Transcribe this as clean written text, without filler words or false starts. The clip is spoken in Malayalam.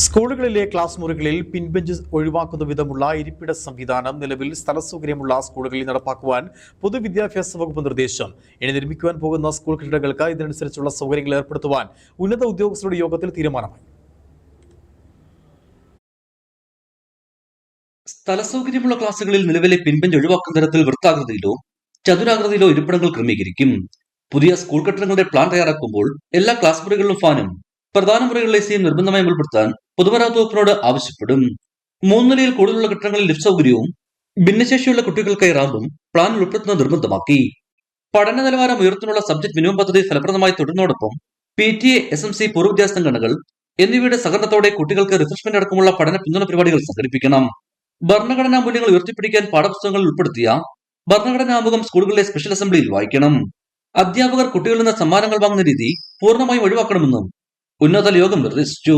സ്കൂളുകളിലെ ക്ലാസ് മുറികളിൽ പിൻബെഞ്ച് ഒഴിവാക്കുന്ന വിധമുള്ള ഇരിപ്പിട സംവിധാനം നിലവിൽ സ്ഥലസൗകര്യമുള്ള സ്കൂളുകളിൽ നടപ്പാക്കുവാൻ പൊതുവിദ്യാഭ്യാസ വകുപ്പ് നിർദ്ദേശം. ഇനി നിർമ്മിക്കുവാൻ പോകുന്ന സ്കൂൾ കെട്ടിടങ്ങൾക്ക് ഇതിനനുസരിച്ചുള്ള സൗകര്യങ്ങൾ ഏർപ്പെടുത്തുവാൻ ഉന്നത ഉദ്യോഗസ്ഥരുടെ യോഗത്തിൽ തീരുമാനമായി. സ്ഥലസൗകര്യമുള്ള ക്ലാസുകളിൽ നിലവിലെ പിൻബെഞ്ച് ഒഴിവാക്കുന്ന തരത്തിൽ വൃത്താകൃതിയിലോ ചതുരാകൃതിയിലോ ഇരിപ്പിടങ്ങൾ ക്രമീകരിക്കും. പുതിയ സ്കൂൾ കെട്ടിടങ്ങളുടെ പ്ലാൻ തയ്യാറാക്കുമ്പോൾ എല്ലാ ക്ലാസ് മുറികളിലും ഫാനും പ്രധാന മുറികളിലെ എസിയും നിർബന്ധമായും ഉൾപ്പെടുത്താൻ പൊതുമരാമത്ത് വകുപ്പിനോട് ആവശ്യപ്പെടും. 3 നിലയിൽ കൂടുതലുള്ള കെട്ടിടങ്ങളിൽ ലിഫ്റ്റ് സൗകര്യവും ഭിന്നശേഷിയുള്ള കുട്ടികൾക്കായി റാമ്പും പ്ലാനിൽ ഉൾപ്പെടുത്തുന്നത് നിർബന്ധമാക്കി. പഠന നിലവാരം ഉയർത്തുന്നുള്ള സബ്ജക്ട് മിനിമം പദ്ധതി ഫലപ്രദമായി തുടരുന്നതോടൊപ്പം PTA, SMC, പൂർവ്വ വിദ്യാഭ്യാസ സംഘടനകൾ എന്നിവയുടെ സഹകരണത്തോടെ കുട്ടികൾക്ക് റിഫ്രഷ്മെന്റ് അടക്കമുള്ള പഠന പിന്തുണ പരിപാടികൾ സംഘടിപ്പിക്കണം. ഭരണഘടനാ മൂല്യങ്ങൾ ഉയർത്തിപ്പിടിക്കാൻ പാഠപുസ്തകങ്ങളിൽ ഉൾപ്പെടുത്തിയ ഭരണഘടനാ ആമുഖം സ്കൂളുകളിലെ സ്പെഷ്യൽ അസംബ്ലിയിൽ വായിക്കണം. അധ്യാപകർ കുട്ടികളിൽ നിന്ന് സമ്മാനങ്ങൾ വാങ്ങുന്ന രീതി പൂർണ്ണമായും ഒഴിവാക്കണമെന്നും ഉന്നതതല യോഗം നിർദ്ദേശിച്ചു.